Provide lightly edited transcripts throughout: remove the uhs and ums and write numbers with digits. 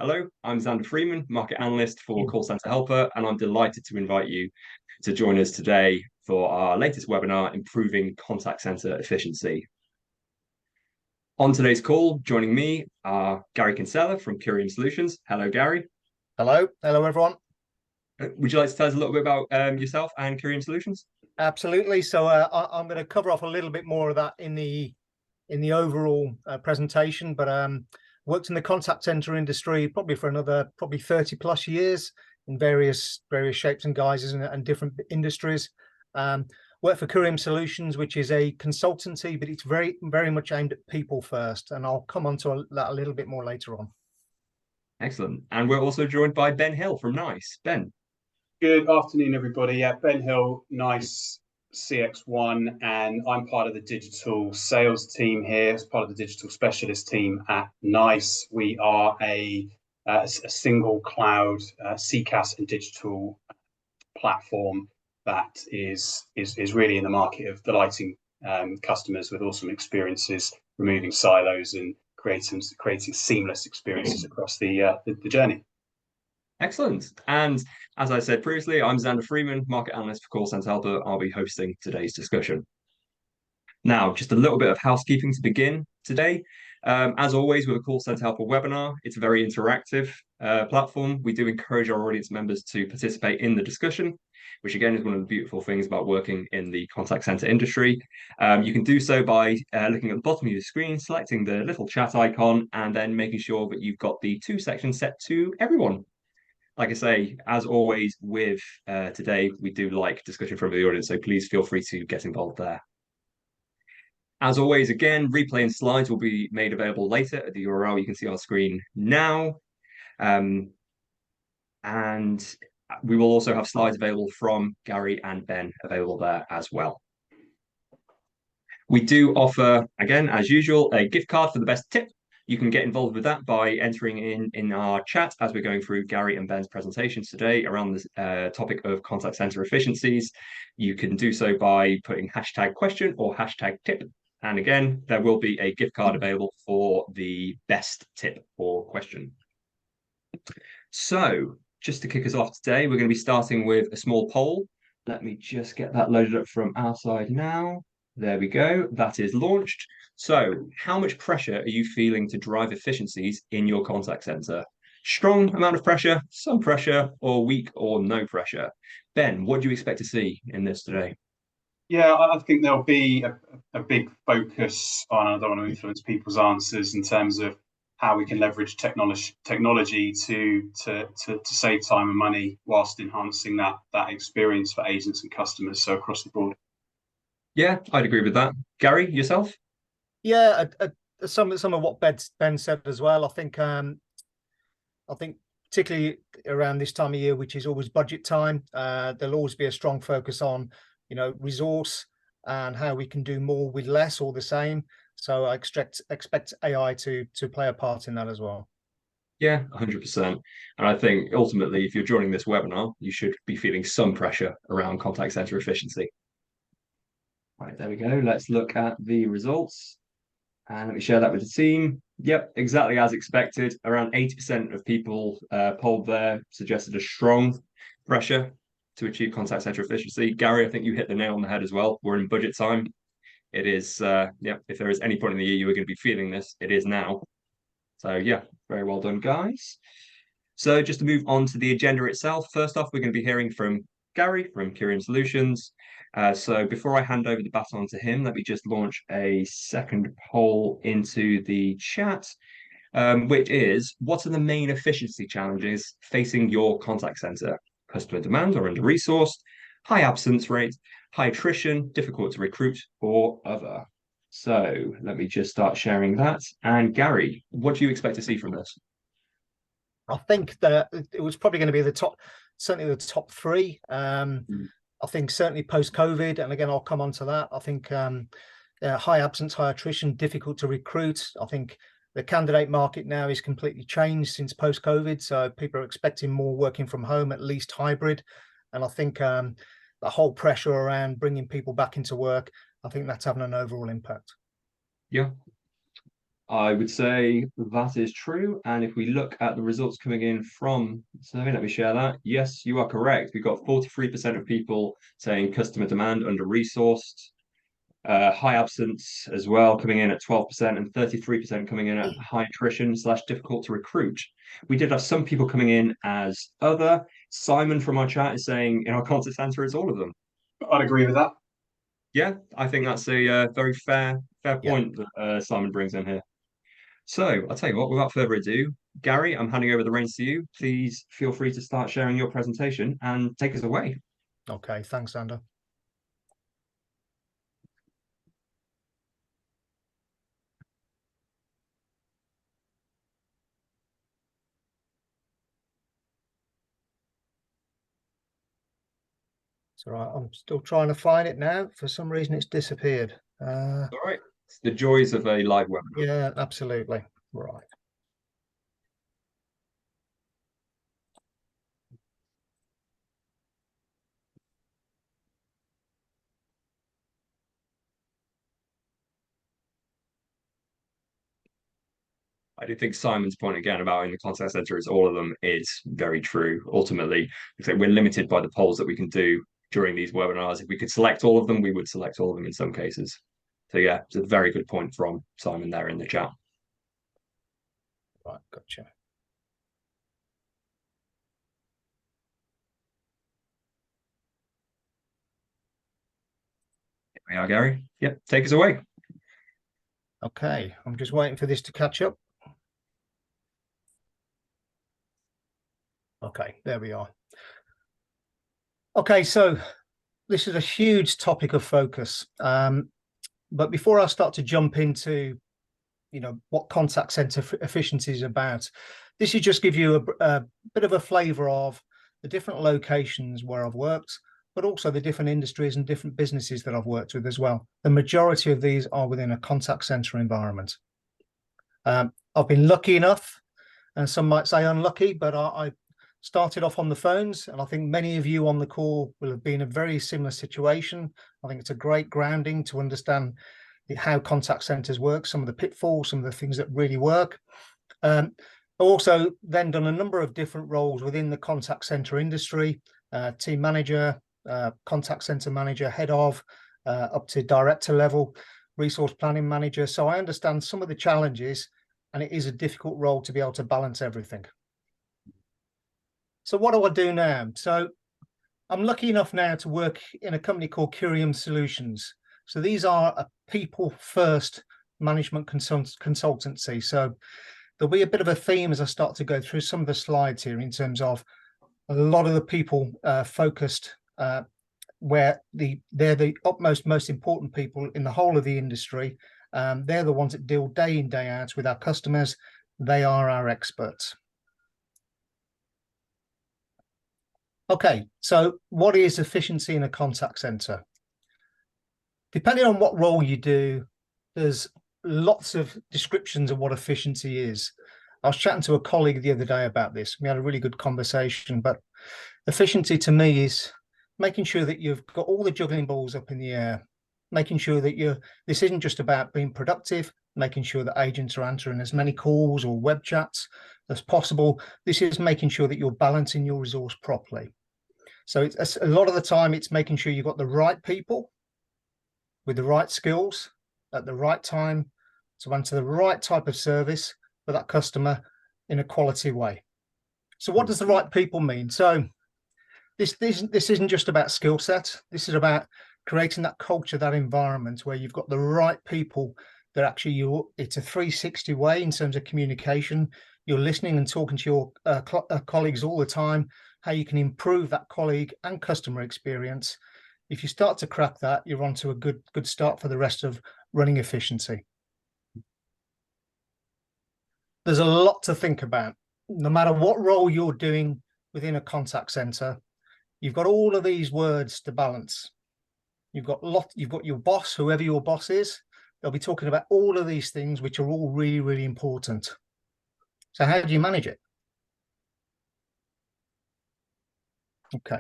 Hello, I'm Xander Freeman, market analyst for Call Center Helper, and I'm delighted to invite you to join us today for our latest webinar, Improving Contact Center Efficiency. On today's call, joining me are Gary Kinsella from Curium Solutions. Hello, Gary. Hello everyone. Would you like to tell us a little bit about yourself and Curium Solutions? Absolutely. So I'm going to cover off a little bit more of that in the overall presentation, but worked in the contact center industry probably for another 30 plus years in various shapes and guises and different industries. Work for Curium Solutions, which is a consultancy, but it's very much aimed at people first, and I'll come on to that a little bit more later on. Excellent. And we're also joined by Ben Hill from NICE. Ben. Good afternoon, everybody. Yeah, Ben Hill, NICE CX1, and I'm part of the digital sales team here as part of the digital specialist team at NICE. We are a single cloud CCaaS and digital platform that is really in the market of delighting customers with awesome experiences, removing silos and creating seamless experiences across the journey. Excellent. And as I said previously, I'm Xander Freeman, market analyst for Call Center Helper. I'll be hosting today's discussion. Now, just a little bit of housekeeping to begin today. As always, with a Call Center Helper webinar, it's a very interactive platform. We do encourage our audience members to participate in the discussion, which again is one of the beautiful things about working in the contact center industry. You can do so by looking at the bottom of your screen, selecting the little chat icon, and then making sure that you've got the 2 sections set to everyone. Like I say, as always with today, we do like discussion from the audience, so please feel free to get involved there. As always, again, replay and slides will be made available later at the URL you can see on screen now. And we will also have slides available from Gary and Ben available there as well. We do offer, again, as usual, a gift card for the best tip. You can get involved with that by entering in our chat as we're going through Gary and Ben's presentations today around this topic of contact center efficiencies. You can do so by putting #question or #tip. And again, there will be a gift card available for the best tip or question. So just to kick us off today, we're going to be starting with a small poll. Let me just get that loaded up from our side now. There we go. That is launched. So how much pressure are you feeling to drive efficiencies in your contact center? Strong amount of pressure, some pressure, or weak or no pressure? Ben, what do you expect to see in this today? Yeah, I think there'll be a big focus on, I don't want to influence people's answers in terms of how we can leverage technology to save time and money whilst enhancing that experience for agents and customers, so across the board. Yeah, I'd agree with that. Gary, yourself? Yeah, some of what Ben said as well. I think particularly around this time of year, which is always budget time, there'll always be a strong focus on resource and how we can do more with less or the same. So I expect AI to play a part in that as well. Yeah, 100%. And I think ultimately, if you're joining this webinar, you should be feeling some pressure around contact center efficiency. Right, there we go. Let's look at the results. And let me share that with the team. Yep, exactly as expected. Around 80% of people polled there suggested a strong pressure to achieve contact center efficiency. Gary, I think you hit the nail on the head as well. We're in budget time. It is, if there is any point in the year you are going to be feeling this, it is now. So yeah, very well done, guys. So just to move on to the agenda itself, first off, we're going to be hearing from Gary from Curium Solutions. So before I hand over the baton to him, let me just launch a second poll into the chat, which is, what are the main efficiency challenges facing your contact center? Customer demand or under-resourced, high absence rate, high attrition, difficult to recruit, or other? So let me just start sharing that. And Gary, what do you expect to see from this? I think that it was probably going to be certainly the top 3. I think certainly post-COVID, and again, I'll come on to that. I think high absence, high attrition, difficult to recruit. I think the candidate market now is completely changed since post-COVID. So people are expecting more working from home, at least hybrid. And I think the whole pressure around bringing people back into work, I think that's having an overall impact. Yeah. I would say that is true. And if we look at the results coming in from the survey, let me share that. Yes, you are correct. We've got 43% of people saying customer demand under-resourced. High absence as well, coming in at 12%, and 33% coming in at high attrition / difficult to recruit. We did have some people coming in as other. Simon from our chat is saying in our contact center it's all of them. I'd agree with that. Yeah, I think that's a very fair Yeah. point that Simon brings in here. So I'll tell you what, without further ado, Gary, I'm handing over the reins to you. Please feel free to start sharing your presentation and take us away. Okay, thanks, Sander. It's all right. I'm still trying to find it now. For some reason, it's disappeared. All right. It's the joys of a live webinar. Yeah, absolutely. Right. I do think Simon's point again about in the contact center is all of them is very true. Ultimately, we're limited by the polls that we can do during these webinars. If we could select all of them, we would select all of them in some cases. So yeah, it's a very good point from Simon there in the chat. Right, gotcha. Here we are, Gary. Yep, take us away. Okay, I'm just waiting for this to catch up. Okay, there we are. Okay, so this is a huge topic of focus. But before I start to jump into, what contact center efficiency is about, this should just give you a bit of a flavor of the different locations where I've worked, but also the different industries and different businesses that I've worked with as well. The majority of these are within a contact center environment. I've been lucky enough, and some might say unlucky, but I started off on the phones, and I think many of you on the call will have been in a very similar situation. I think it's a great grounding to understand how contact centers work, some of the pitfalls, some of the things that really work. I've also then done a number of different roles within the contact center industry, team manager, contact center manager, head of, up to director level, resource planning manager. So I understand some of the challenges, and it is a difficult role to be able to balance everything. So what do I do now? So I'm lucky enough now to work in a company called Curium Solutions. So these are a people-first management consultancy. So there'll be a bit of a theme as I start to go through some of the slides here in terms of a lot of the people focused, where they're the utmost, most important people in the whole of the industry. They're the ones that deal day in, day out with our customers. They are our experts. Okay, so what is efficiency in a contact center? Depending on what role you do, there's lots of descriptions of what efficiency is. I was chatting to a colleague the other day about this. We had a really good conversation, but efficiency to me is making sure that you've got all the juggling balls up in the air, making sure that this isn't just about being productive, making sure that agents are answering as many calls or web chats as possible. This is making sure that you're balancing your resource properly. So it's a lot of the time, it's making sure you've got the right people with the right skills at the right time to answer the right type of service for that customer in a quality way. So what does the right people mean? So this isn't just about skill set. This is about creating that culture, that environment where you've got the right people that actually it's a 360 way in terms of communication. You're listening and talking to your colleagues all the time, how you can improve that colleague and customer experience. If you start to crack that, you're on to a good start for the rest of running efficiency. There's a lot to think about. No matter what role you're doing within a contact center, you've got all of these words to balance. You've got your boss, whoever your boss is. They'll be talking about all of these things, which are all really, really important. So how do you manage it? Okay.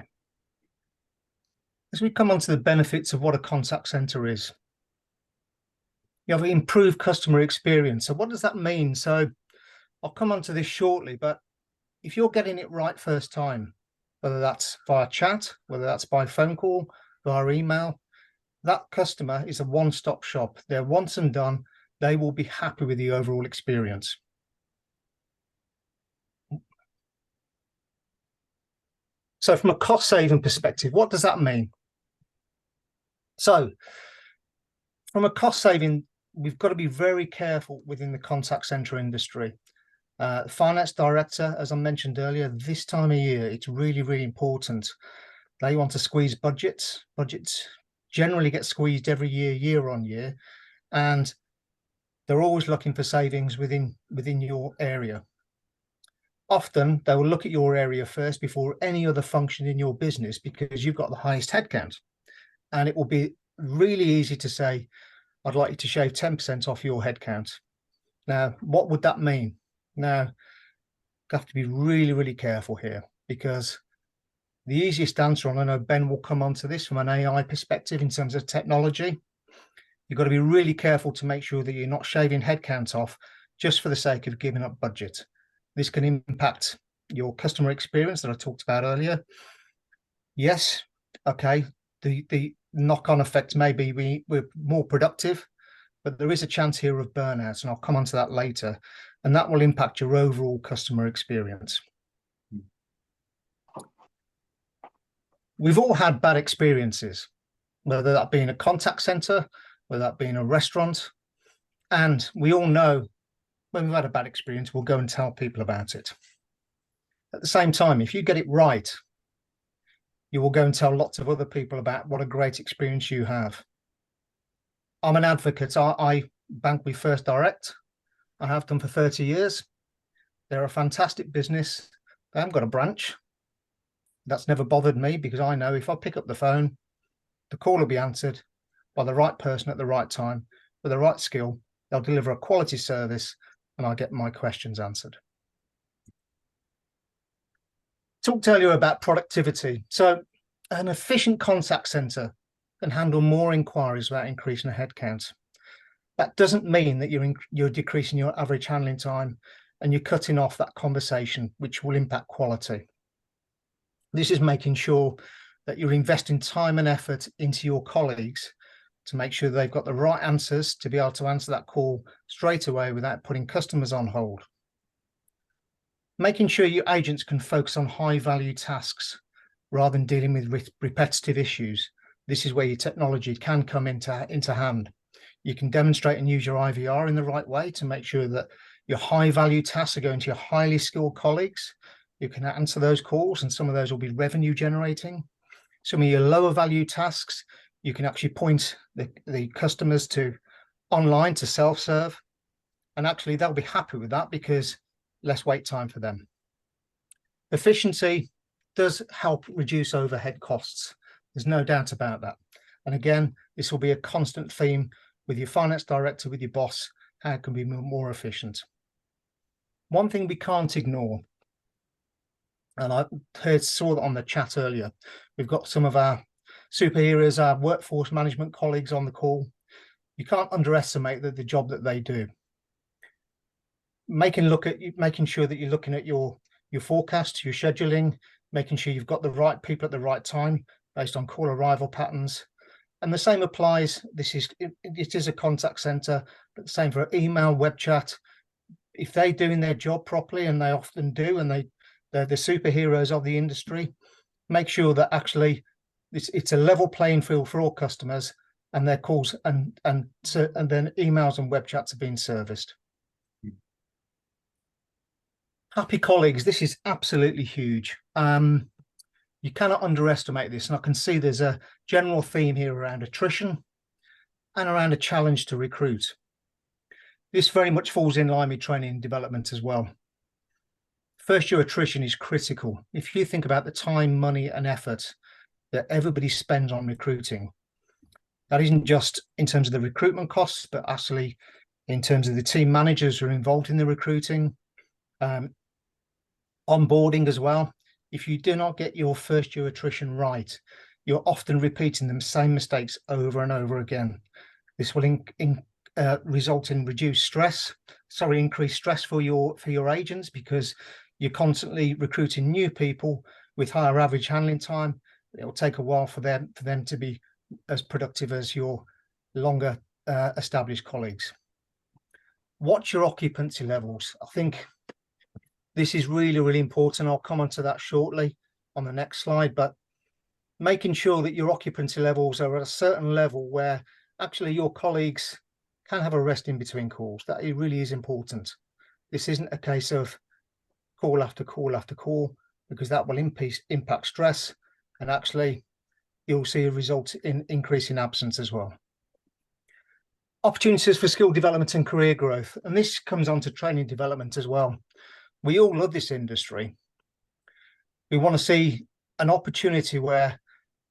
As we come on to the benefits of what a contact center is. You have improved customer experience. So what does that mean? So I'll come on to this shortly, but if you're getting it right first time, whether that's via chat, whether that's by phone call, via email, that customer is a one-stop shop. They're once and done. They will be happy with the overall experience. So from a cost-saving perspective, what does that mean? So from a cost-saving, we've got to be very careful within the contact center industry. Finance director, as I mentioned earlier, this time of year, it's really, really important. They want to squeeze budgets. Budgets generally get squeezed every year, year on year, and they're always looking for savings within your area. Often they will look at your area first before any other function in your business because you've got the highest headcount. And it will be really easy to say, I'd like you to shave 10% off your headcount. Now, what would that mean? Now, you have to be really, really careful here, because the easiest answer, and I know Ben will come on to this from an AI perspective in terms of technology, you've got to be really careful to make sure that you're not shaving headcount off just for the sake of giving up budget. This can impact your customer experience that I talked about earlier. Yes, okay, the knock-on effect may be we're more productive, but there is a chance here of burnout, and I'll come on to that later, and that will impact your overall customer experience. We've all had bad experiences, whether that be in a contact center, whether that be in a restaurant, and we all know when we've had a bad experience, we'll go and tell people about it. At the same time, if you get it right, you will go and tell lots of other people about what a great experience you have. I'm an advocate. I bank with First Direct. I have done for 30 years. They're a fantastic business. They haven't got a branch. That's never bothered me, because I know if I pick up the phone, the call will be answered by the right person at the right time with the right skill. They'll deliver a quality service and I'll get my questions answered. Talked earlier about productivity. So an efficient contact center can handle more inquiries without increasing the headcount. That doesn't mean that you're decreasing your average handling time and you're cutting off that conversation, which will impact quality. This is making sure that you're investing time and effort into your colleagues to make sure they've got the right answers to be able to answer that call straight away without putting customers on hold. Making sure your agents can focus on high value tasks rather than dealing with repetitive issues. This is where your technology can come into hand. You can demonstrate and use your IVR in the right way to make sure that your high value tasks are going to your highly skilled colleagues. You can answer those calls, and some of those will be revenue generating. Some of your lower value tasks, you can actually point the customers to online to self-serve, and actually they'll be happy with that because less wait time for them. Efficiency does help reduce overhead costs. There's no doubt about that. And again, this will be a constant theme with your finance director, with your boss, how it can be more efficient. One thing we can't ignore, and I saw that on the chat earlier, we've got some of our superheroes, our workforce management colleagues on the call. You can't underestimate the job that they do. Making sure that you're looking at your forecast, your scheduling, making sure you've got the right people at the right time based on call arrival patterns. And the same applies. It is a contact center, but the same for email, web chat. If they're doing their job properly, and they often do, and they're the superheroes of the industry, make sure that actually it's a level playing field for all customers, and their calls and then emails and web chats are being serviced. Happy colleagues, this is absolutely huge. You cannot underestimate this, and I can see there's a general theme here around attrition and around a challenge to recruit. This very much falls in line with training and development as well. First year attrition is critical. If you think about the time, money, and effort that everybody spends on recruiting, that isn't just in terms of the recruitment costs, but actually in terms of the team managers who are involved in the recruiting, onboarding as well. If you do not get your first year attrition right, you're often repeating the same mistakes over and over again. This will result in increased stress for your agents, because you're constantly recruiting new people with higher average handling time. It will take a while for them to be as productive as your longer established colleagues. Watch your occupancy levels. I think this is really, really important. I'll come on to that shortly on the next slide, but making sure that your occupancy levels are at a certain level where actually your colleagues can have a rest in between calls. That it really is important. This isn't a case of call after call after call, because that will impact stress, and actually you'll see a result in increase in absence as well. Opportunities for skill development and career growth, and this comes on to training development as well. We all love this industry. We want to see an opportunity where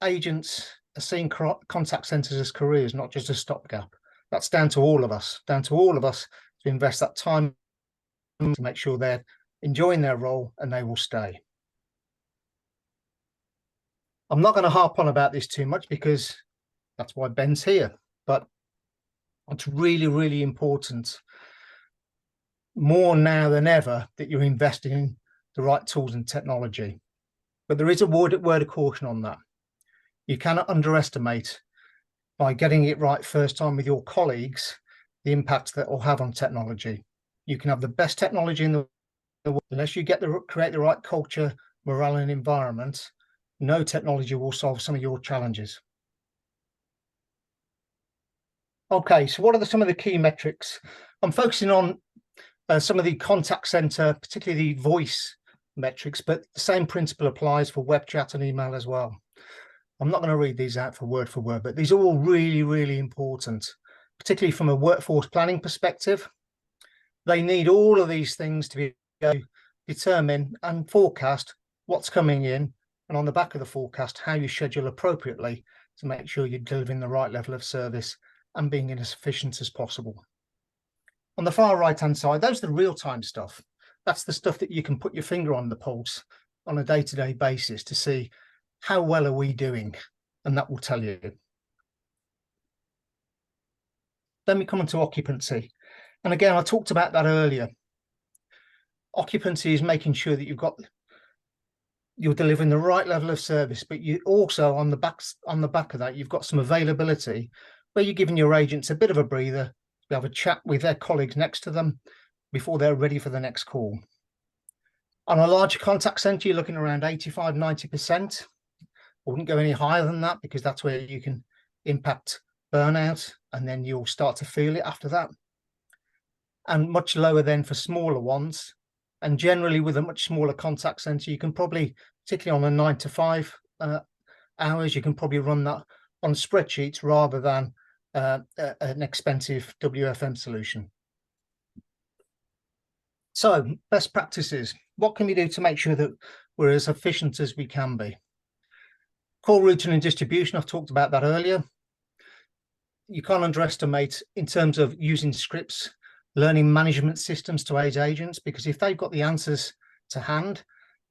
agents are seeing contact centers as careers, not just a stopgap. That's down to all of us, to invest that time to make sure they're enjoying their role and they will stay. I'm not going to harp on about this too much because that's why Ben's here, but it's really, really important, more now than ever, that you're investing in the right tools and technology. But there is a word of caution on that. You cannot underestimate, by getting it right first time with your colleagues, the impact that will have on technology. You can have the best technology in the world, unless you create the right culture, morale, and environment, no technology will solve some of your challenges. Okay, so what are some of the key metrics? I'm focusing on some of the contact center, particularly the voice metrics, but the same principle applies for web chat and email as well. I'm not going to read these out for word, but these are all really, really important, particularly from a workforce planning perspective. They need all of these things to be able to determine and forecast what's coming in, and on the back of the forecast, how you schedule appropriately to make sure you're delivering the right level of service and being as efficient as possible. On the far right-hand side, those are the real-time stuff. That's the stuff that you can put your finger on the pulse on a day-to-day basis to see how well are we doing, and that will tell you. Then we come on to occupancy. And again, I talked about that earlier. Occupancy is making sure that you're delivering the right level of service, but you also, on the back of that, you've got some availability where you're giving your agents a bit of a breather to have a chat with their colleagues next to them before they're ready for the next call. On a larger contact center, you're looking around 85, 90%. I wouldn't go any higher than that, because that's where you can impact burnout, and then you'll start to feel it after that. And much lower then for smaller ones. And generally with a much smaller contact center, you can probably, particularly on a 9 to 5 hours, you can probably run that on spreadsheets rather than an expensive WFM solution. So best practices. What can we do to make sure that we're as efficient as we can be? Call routing and distribution, I've talked about that earlier. You can't underestimate, in terms of using scripts, learning management systems to aid agents, because if they've got the answers to hand,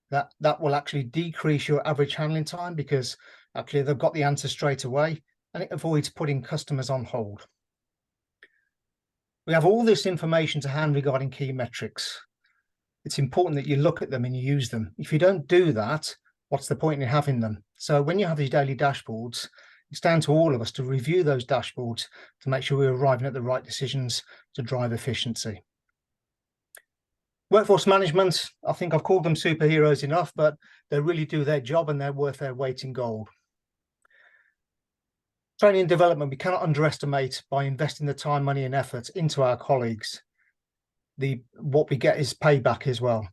that will actually decrease your average handling time, because actually they've got the answer straight away, and it avoids putting customers on hold. We have all this information to hand regarding key metrics. It's important that you look at them and you use them. If you don't do that, what's the point in having them? So when you have these daily dashboards, it's down to all of us to review those dashboards to make sure we're arriving at the right decisions to drive efficiency. Workforce management, I think I've called them superheroes enough, but they really do their job and they're worth their weight in gold. Training and development, we cannot underestimate, by investing the time, money and effort into our colleagues. What we get is payback as well.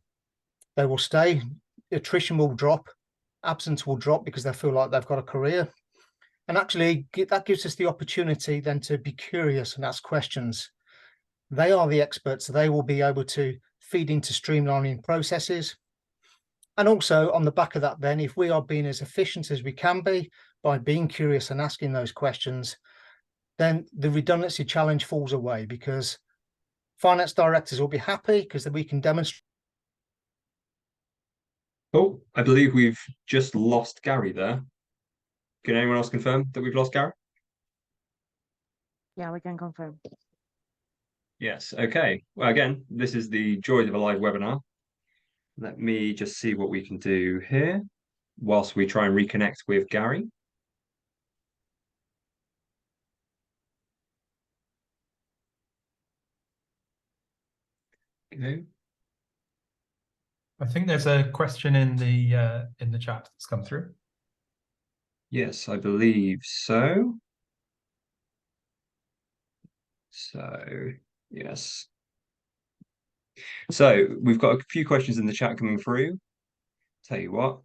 They will stay, attrition will drop, absence will drop because they feel like they've got a career. And actually that gives us the opportunity then to be curious and ask questions. They are the experts, so they will be able to feed into streamlining processes. And also on the back of that, then, if we are being as efficient as we can be by being curious and asking those questions, then the redundancy challenge falls away, because finance directors will be happy because then we can demonstrate. Oh, I believe we've just lost Gary there. Can anyone else confirm that we've lost Gary? Yeah, we can confirm. Yes. Okay. Well, again, this is the joys of a live webinar. Let me just see what we can do here whilst we try and reconnect with Gary. Okay. I think there's a question in the chat that's come through. Yes, I believe so. So, yes. So we've got a few questions in the chat coming through. Tell you what,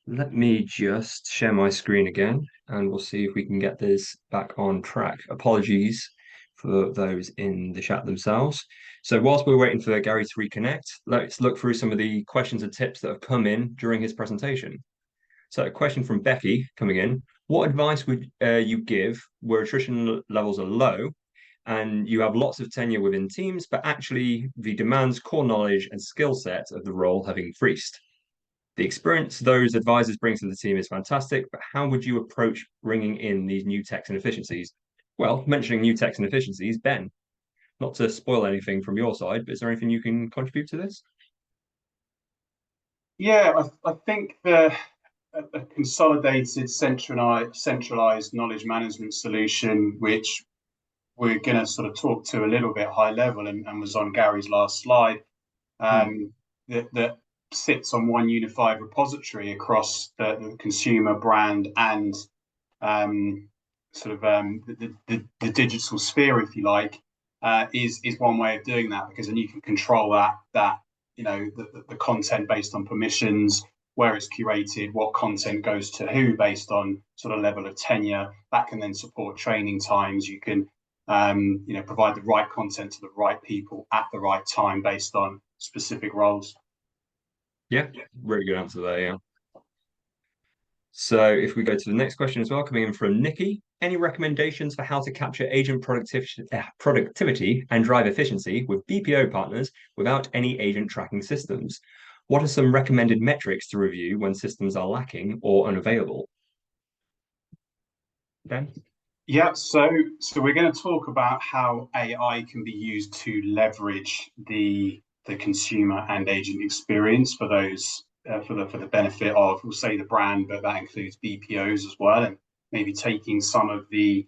let me just share my screen again and we'll see if we can get this back on track. Apologies for those in the chat themselves. So whilst we're waiting for Gary to reconnect, let's look through some of the questions and tips that have come in during his presentation. So a question from Becky coming in. What advice would you give where attrition levels are low and you have lots of tenure within teams, but actually the demands, core knowledge and skill set of the role have increased? The experience those advisors bring to the team is fantastic, but how would you approach bringing in these new techs and efficiencies? Well, mentioning new techs and efficiencies, Ben, not to spoil anything from your side, but is there anything you can contribute to this? Yeah, I think a consolidated, centralized knowledge management solution, which we're going to sort of talk to a little bit high level and was on Gary's last slide, that sits on one unified repository across the consumer, brand, and the digital sphere, if you like, is one way of doing that, because then you can control that the content based on permissions, where it's curated, what content goes to who based on sort of level of tenure. That can then support training times. You can provide the right content to the right people at the right time based on specific roles. Yeah, really good answer there, yeah. So if we go to the next question as well, coming in from Nikki, any recommendations for how to capture agent productivity and drive efficiency with BPO partners without any agent tracking systems? What are some recommended metrics to review when systems are lacking or unavailable? Ben? Yeah, so we're going to talk about how AI can be used to leverage the consumer and agent experience for those for the benefit of, we'll say, the brand, but that includes BPOs as well, and maybe taking some of the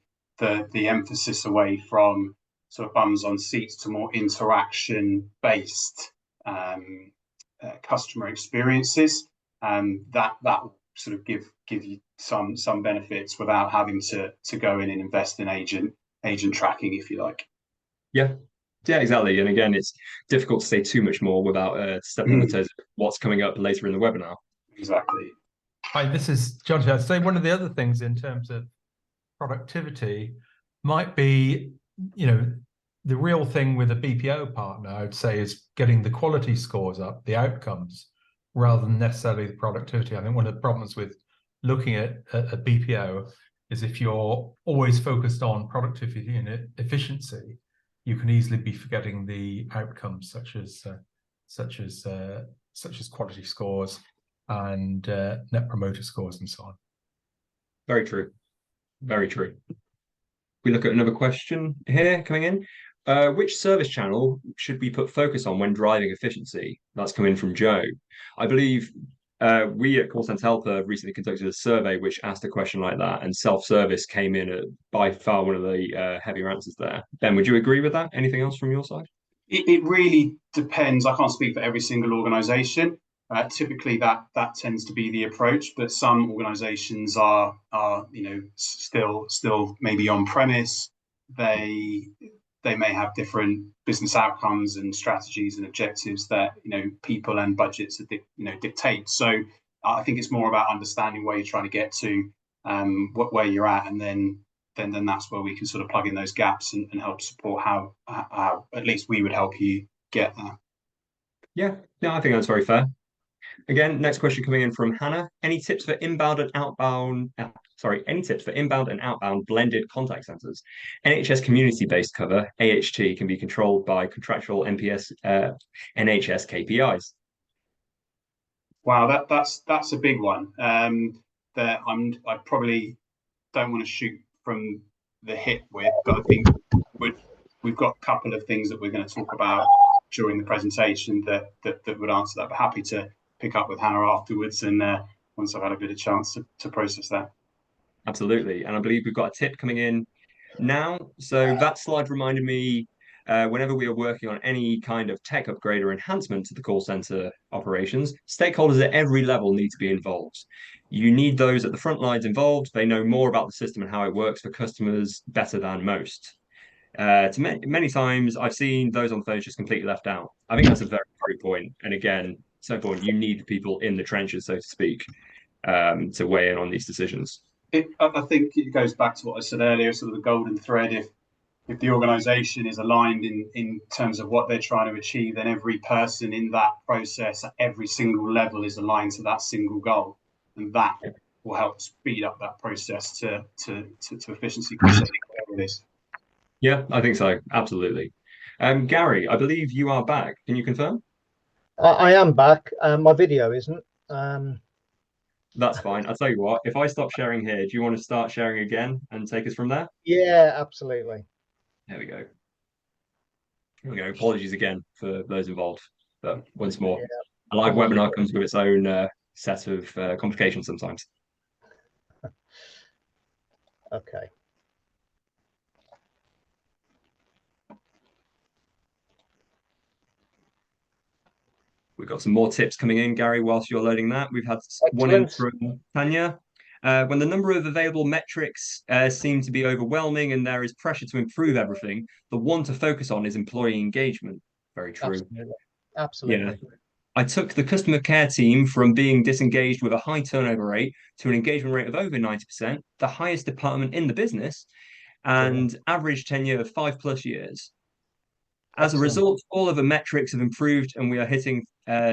emphasis away from sort of bums on seats to more interaction based customer experiences, and that will sort of give you some benefits without having to go in and invest in agent tracking, if you like. Yeah, exactly. And again, it's difficult to say too much more without stepping on the toes of what's coming up later in the webinar. Exactly. Hi, this is John. I'd say one of the other things in terms of productivity might be, the real thing with a BPO partner, I would say, is getting the quality scores up, the outcomes, rather than necessarily the productivity. I think one of the problems with looking at a BPO is if you're always focused on productivity and efficiency, you can easily be forgetting the outcomes such as quality scores and net promoter scores and so on. Very true. Very true. We look at another question here coming in. Which service channel should we put focus on when driving efficiency? That's coming from Joe. I believe we at Call Center Helper recently conducted a survey which asked a question like that, and self-service came in at by far one of the heavier answers there. Ben, would you agree with that? Anything else from your side? It really depends. I can't speak for every single organization. Typically that tends to be the approach, but some organizations are still maybe on premise. They may have different business outcomes and strategies and objectives that people and budgets dictate. So I think it's more about understanding where you're trying to get to, where you're at, and then that's where we can sort of plug in those gaps and help support how at least we would help you get there. Yeah, no, I think that's very fair. Again, next question coming in from Hannah. Any tips for inbound and outbound? Any tips for inbound and outbound blended contact centers? NHS community-based cover, AHT, can be controlled by contractual NHS KPIs. Wow, that's a big one. That I probably don't want to shoot from the hip with, but I think we've got a couple of things that we're going to talk about during the presentation that would answer that. But happy to pick up with Hannah afterwards, and once I've had a bit of chance to process that. Absolutely. And I believe we've got a tip coming in now. So that slide reminded me whenever we are working on any kind of tech upgrade or enhancement to the call center operations, stakeholders at every level need to be involved. You need those at the front lines involved. They know more about the system and how it works for customers better than most. Many times I've seen those on the phone just completely left out. I think that's a very great point. And again, so important. You need the people in the trenches, so to speak, to weigh in on these decisions. I think it goes back to what I said earlier, sort of the golden thread. If the organisation is aligned in terms of what they're trying to achieve, then every person in that process at every single level is aligned to that single goal, and that will help speed up that process to efficiency. Yeah, I think so. Absolutely. Gary, I believe you are back. Can you confirm? I am back. My video isn't. That's fine. I'll tell you what, if I stop sharing here, do you want to start sharing again and take us from there? Yeah, absolutely. There we go. Here we go. Apologies again for those involved. But once more, a live webinar comes with its own set of complications sometimes. Okay. We've got some more tips coming in, Gary, whilst you're loading that. We've had one in from Tanya. When the number of available metrics seem to be overwhelming and there is pressure to improve everything, the one to focus on is employee engagement. Very true. Absolutely. Absolutely. Yeah. I took the customer care team from being disengaged with a high turnover rate to an engagement rate of over 90%, the highest department in the business, and average tenure of 5+ years. As a result, all of the metrics have improved and we are hitting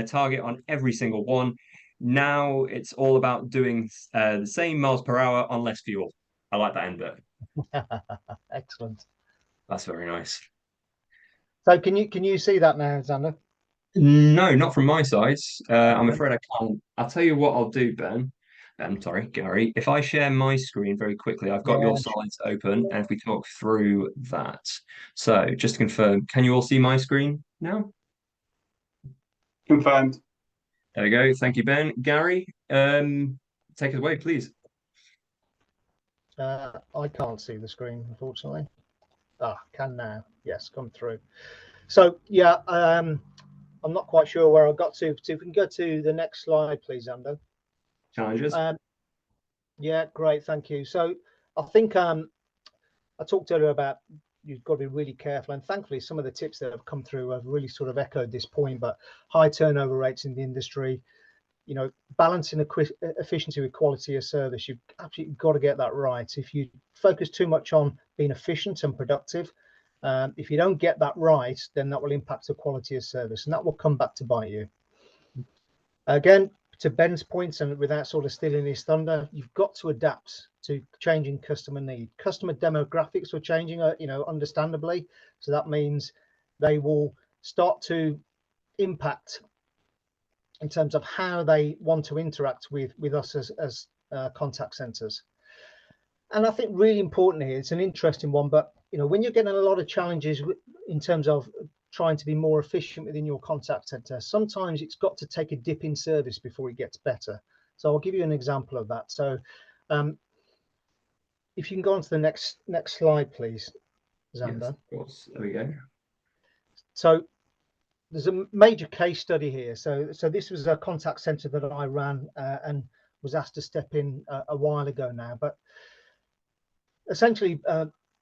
target on every single one. Now it's all about doing the same miles per hour on less fuel. I like that end bit. Excellent. That's very nice. So can you see that now, Xander? No, not from my side. I'm afraid I can't. I'll tell you what I'll do, Ben. Sorry, Gary. If I share my screen very quickly, I've got your slides open, and if we talk through that. So just to confirm, can you all see my screen now? Confirmed. There we go. Thank you, Ben. Gary, take it away, please. I can't see the screen, unfortunately. Can now. Yes, come through. So yeah, I'm not quite sure where I got to. If we can go to the next slide, please, Xander. Challenges. Yeah, great, thank you. So I think I talked earlier about you've got to be really careful, and thankfully some of the tips that have come through have really sort of echoed this point. But high turnover rates in the industry, you know, balancing efficiency with quality of service, you've absolutely got to get that right. If you focus too much on being efficient and productive, if you don't get that right, then that will impact the quality of service, and that will come back to bite you. Again, to Ben's points, and without sort of stealing his thunder, you've got to adapt to changing customer need. Customer demographics are changing, you know, understandably. So that means they will start to impact in terms of how they want to interact with us as contact centers. And I think really important here, it's an interesting one, but you know, when you're getting a lot of challenges in terms of trying to be more efficient within your contact center, sometimes it's got to take a dip in service before it gets better. So I'll give you an example of that. So if you can go on to the next slide, please, Xander. Yes, of course. There we go. So there's a major case study here. So this was a contact center that I ran and was asked to step in a while ago now, but essentially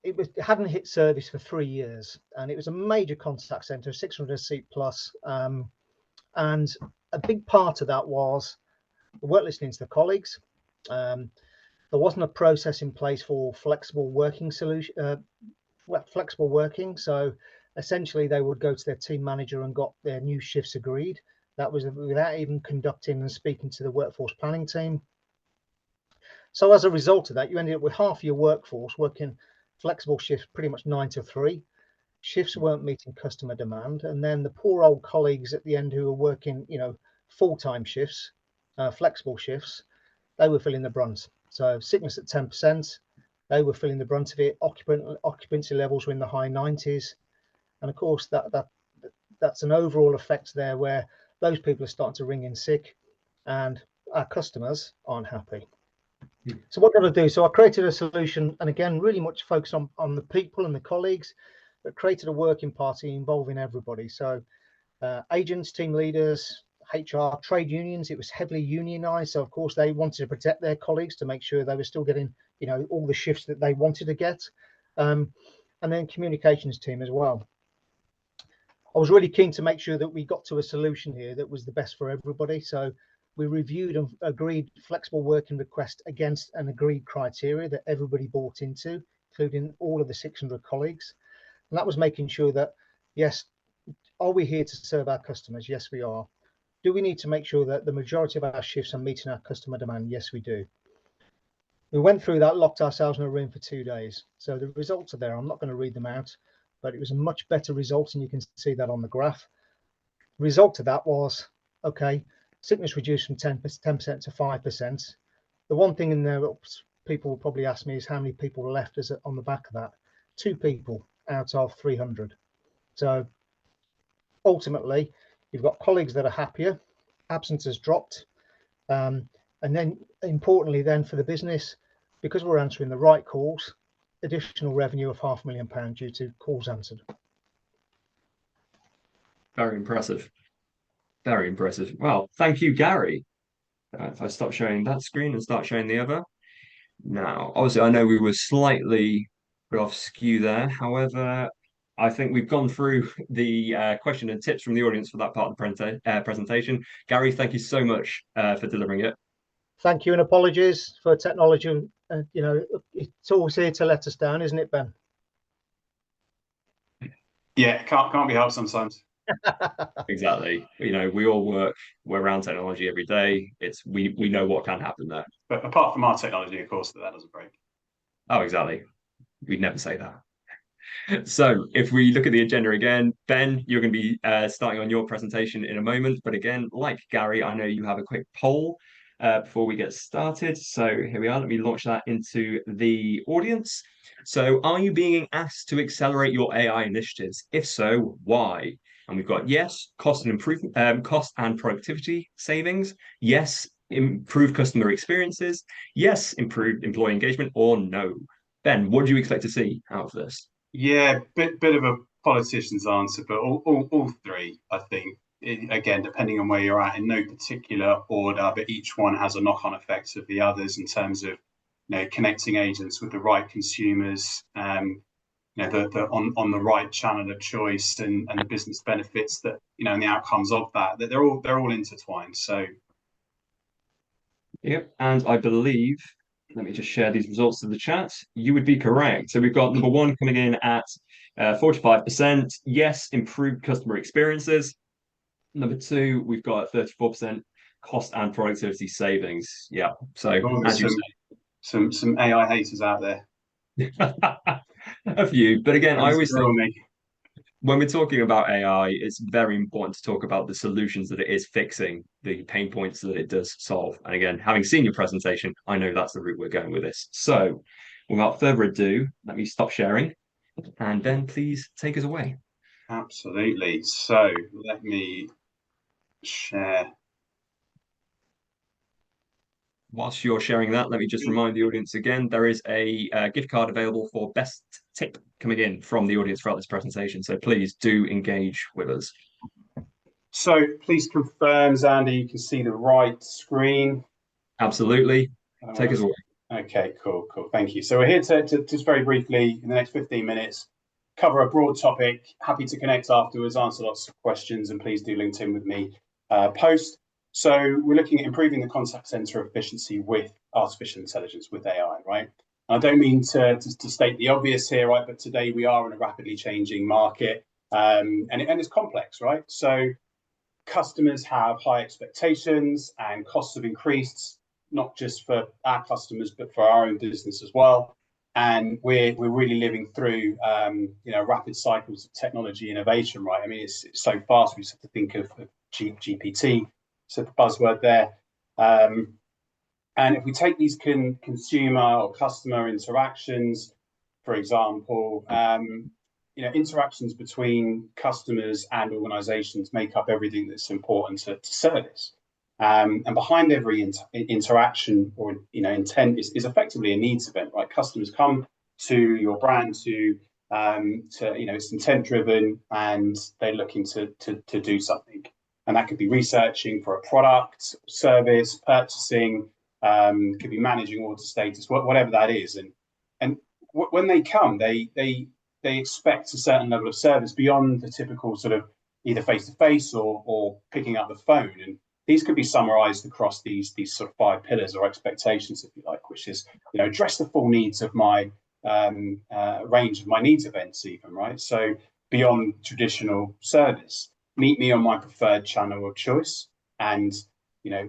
it hadn't hit service for 3 years, and it was a major contact center, 600 seat plus, and a big part of that was the work listening to the colleagues. There wasn't a process in place for flexible working flexible working. So essentially they would go to their team manager and got their new shifts agreed. That was without even conducting and speaking to the workforce planning team. So as a result of that, you ended up with half your workforce working flexible shifts, pretty much 9 to 3. Shifts weren't meeting customer demand. And then the poor old colleagues at the end who were working, you know, full-time shifts, flexible shifts, they were feeling the brunt. So sickness at 10%, They were feeling the brunt of it. Occupancy levels were in the high 90s. And of course, that's an overall effect there where those people are starting to ring in sick and our customers aren't happy. So what did I do? So I created a solution, and again, really much focused on the people and the colleagues, but created a working party involving everybody. So agents, team leaders, HR, trade unions. It was heavily unionized. So of course they wanted to protect their colleagues to make sure they were still getting, all the shifts that they wanted to get. And then communications team as well. I was really keen to make sure that we got to a solution here that was the best for everybody. So we reviewed and agreed flexible working request against an agreed criteria that everybody bought into, including all of the 600 colleagues. And that was making sure that, yes, are we here to serve our customers? Yes, we are. Do we need to make sure that the majority of our shifts are meeting our customer demand? Yes, we do. We went through that, locked ourselves in a room for 2 days. So the results are there. I'm not going to read them out, but it was a much better result, and you can see that on the graph. The result of that was, okay, sickness reduced from 10% to 5%. The one thing in there that people will probably ask me is how many people left as on the back of that. 2 people out of 300. So ultimately, you've got colleagues that are happier, absence has dropped, and then importantly then for the business, because we're answering the right calls, additional revenue of £500,000 due to calls answered. Very impressive. Very impressive. Well, thank you, Gary. If I stop showing that screen and start showing the other. Now, obviously, I know we were slightly off skew there. However, I think we've gone through the question and tips from the audience for that part of the presentation. Gary, thank you so much for delivering it. Thank you, and apologies for technology. It's always here to let us down, isn't it, Ben? Yeah, can't be helped sometimes. Exactly. We all we're around technology every day. We know what can happen there. But apart from our technology, of course, that doesn't break. Oh, exactly. We'd never say that. So if we look at the agenda again, Ben, you're going to be starting on your presentation in a moment. But again, like Gary, I know you have a quick poll before we get started. So here we are. Let me launch that into the audience. So are you being asked to accelerate your AI initiatives? If so, why? And we've got yes, cost and productivity savings. Yes, improved customer experiences. Yes, improved employee engagement, or no. Ben, what do you expect to see out of this? Yeah, bit of a politician's answer, but all three, I think. Again, depending on where you're at, in no particular order, but each one has a knock-on effect of the others in terms of connecting agents with the right consumers, on the right channel of choice, and the business benefits that and the outcomes of that they're all intertwined. So yep, and I believe, let me just share these results to the chat. You would be correct. So we've got number one coming in at 45%. Yes, improved customer experiences. Number two, we've got 34% cost and productivity savings. Yeah. So as you say, some AI haters out there. A few, but again, I always think me. When we're talking about AI, it's very important to talk about the solutions that it is fixing, the pain points that it does solve. And again, having seen your presentation, I know that's the route we're going with this. So without further ado, let me stop sharing and Ben, please take us away. Absolutely. So let me share. Whilst you're sharing that, let me just remind the audience again, there is a gift card available for best tip coming in from the audience throughout this presentation. So please do engage with us. So please confirm, Zandy, you can see the right screen. Absolutely. Take us away. Okay, cool. Thank you. So we're here to just very briefly, in the next 15 minutes, cover a broad topic. Happy to connect afterwards, answer lots of questions, and please do LinkedIn with me post. So we're looking at improving the contact center efficiency with artificial intelligence, with AI, right? I don't mean to state the obvious here, right? But today we are in a rapidly changing market, and it's complex, right? So customers have high expectations, and costs have increased, not just for our customers, but for our own business as well. And we're really living through rapid cycles of technology innovation, right? I mean, it's so fast. We just have to think of GPT. So the buzzword there. And if we take these consumer or customer interactions, for example, interactions between customers and organizations make up everything that's important to service. And behind every interaction or intent is effectively a needs event, right? Customers come to your brand to it's intent driven, and they're looking to do something, and that could be researching for a product, service, purchasing, could be managing order status, whatever that is, and when they come, they expect a certain level of service beyond the typical sort of either face to face or picking up the phone. And these could be summarized across these sort of 5 pillars or expectations, if you like, which is, address the full needs of my range of my needs events, even, right? So beyond traditional service, meet me on my preferred channel of choice, and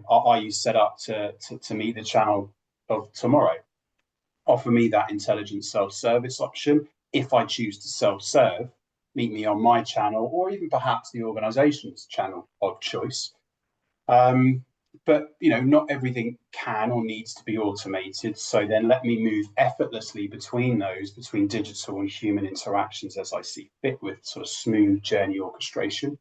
are you set up to meet the channel of tomorrow? Offer me that intelligent self-service option. If I choose to self-serve, meet me on my channel, or even perhaps the organization's channel of choice. But not everything can or needs to be automated. So then let me move effortlessly between digital and human interactions as I see fit, with sort of smooth journey orchestration.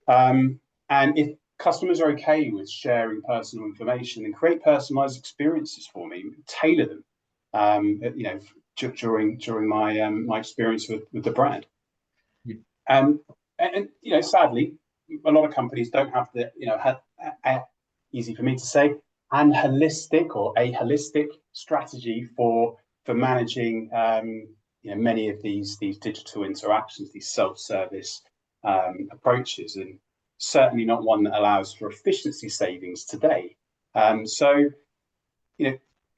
And if customers are okay with sharing personal information, then create personalized experiences for me, tailor them. During my experience with the brand. And sadly, a lot of companies don't have the easy for me to say, and holistic or a holistic strategy for managing many of these digital interactions, these self-service approaches, and certainly not one that allows for efficiency savings today.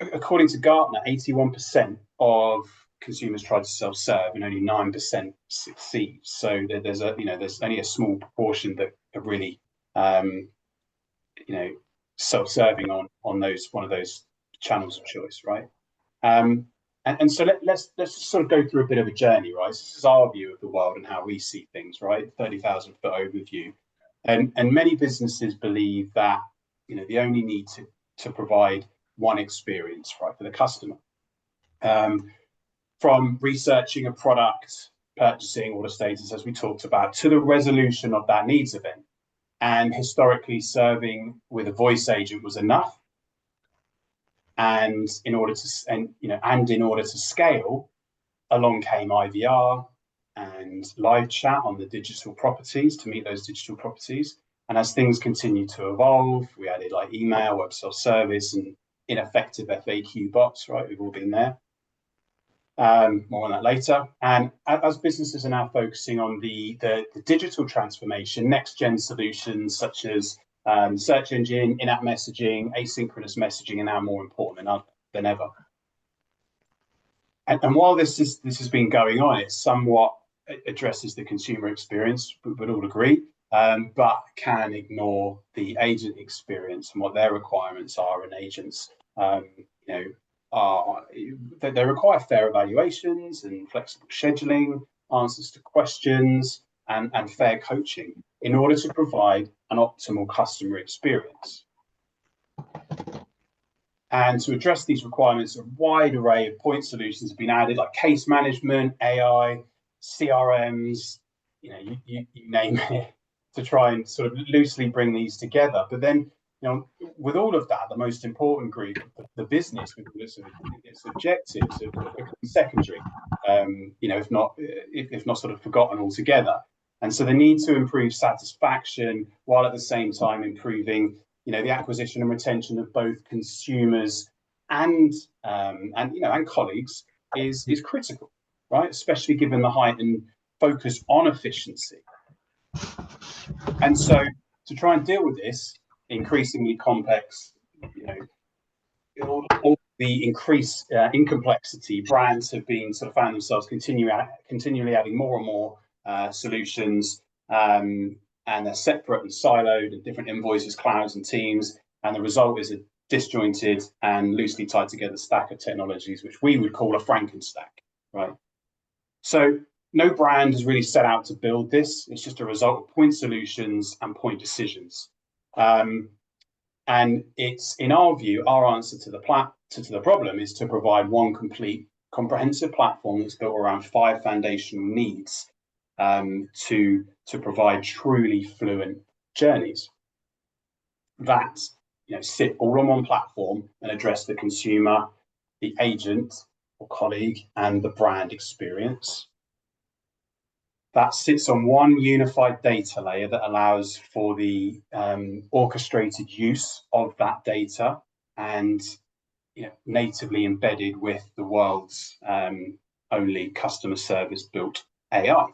According to Gartner, 81% of consumers try to self-serve, and only 9% succeed. So there's only a small proportion that are really self-serving on one of those channels of choice, right? And so let's sort of go through a bit of a journey, right? This is our view of the world and how we see things, right? 30,000 foot overview, and many businesses believe that they only need to provide one experience, right, for the customer. From researching a product, purchasing order status, as we talked about, to the resolution of that needs event. And historically, serving with a voice agent was enough. And in order to scale, along came IVR and live chat on the digital properties to meet those digital properties. And as things continue to evolve, we added like email, web self-service, and ineffective FAQ bots, right? We've all been there. More on that later. And as businesses are now focusing on the digital transformation, next-gen solutions such as search engine, in-app messaging, asynchronous messaging are now more important than ever. And while this has been going on, it somewhat addresses the consumer experience, we'd all agree, but can ignore the agent experience and what their requirements are. And agents, they require fair evaluations and flexible scheduling, answers to questions, and fair coaching in order to provide an optimal customer experience. And to address these requirements, a wide array of point solutions have been added, like case management, AI, CRMs, you name it, to try and sort of loosely bring these together. But then, with all of that, the most important group, the business, with its objectives, are secondary, if not sort of forgotten altogether. And so the need to improve satisfaction, while at the same time improving, the acquisition and retention of both consumers and colleagues is critical, right? Especially given the heightened focus on efficiency. And so to try and deal with this increasingly complex, all the increase in complexity, brands have been sort of found themselves continually adding more and more solutions, and they're separate and siloed and different invoices, clouds, and teams. And the result is a disjointed and loosely tied together stack of technologies, which we would call a Frankenstack, right? So no brand has really set out to build this. It's just a result of point solutions and point decisions. And And it's, in our view, our answer to the problem is to provide one complete, comprehensive platform that's built around 5 foundational needs to provide truly fluent journeys that sit all on one platform and address the consumer, the agent or colleague, and the brand experience. That sits on one unified data layer that allows for the orchestrated use of that data and natively embedded with the world's only customer service built AI.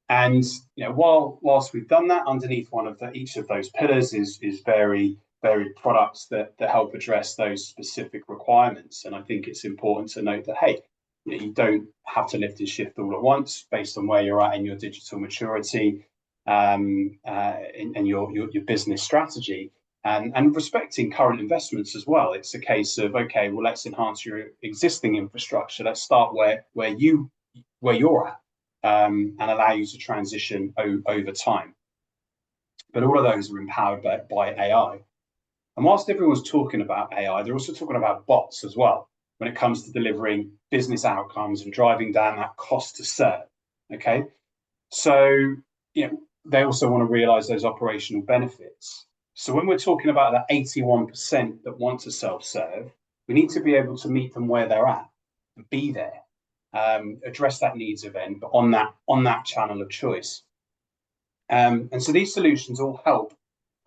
And whilst we've done that, underneath each of those pillars is varied products that help address those specific requirements. And I think it's important to note that, hey, you don't have to lift and shift all at once based on where you're at in your digital maturity and your business strategy, and respecting current investments as well. It's a case of, okay, well, let's enhance your existing infrastructure. Let's start where you're at and allow you to transition over time. But all of those are empowered by AI. And whilst everyone's talking about AI, they're also talking about bots as well, when it comes to delivering business outcomes and driving down that cost to serve. Okay, so they also want to realize those operational benefits. So when we're talking about that 81% that want to self-serve, we need to be able to meet them where they're at and be there, address that needs event, but on that channel of choice. And so these solutions all help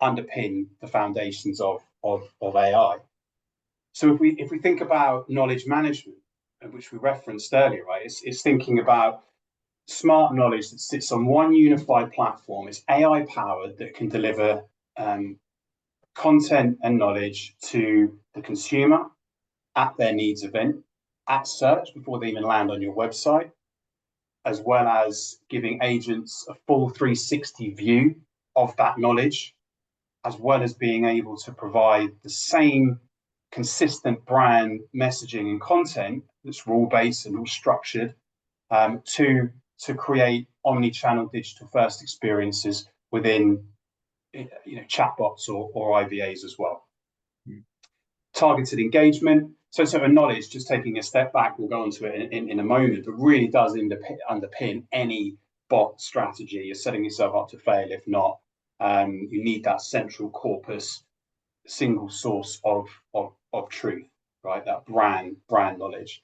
underpin the foundations of AI. So if we think about knowledge management, which we referenced earlier, right, it's thinking about smart knowledge that sits on one unified platform. It's AI powered, that can deliver content and knowledge to the consumer at their needs event, at search before they even land on your website, as well as giving agents a full 360 view of that knowledge, as well as being able to provide the same consistent brand messaging and content that's rule-based and all structured to create omni-channel digital first experiences within chatbots or IVAs as well. Targeted engagement. So a knowledge, just taking a step back, we'll go on to it in a moment, but really does underpin any bot strategy. You're setting yourself up to fail if not. You need that central corpus, single source of truth, right? That brand knowledge.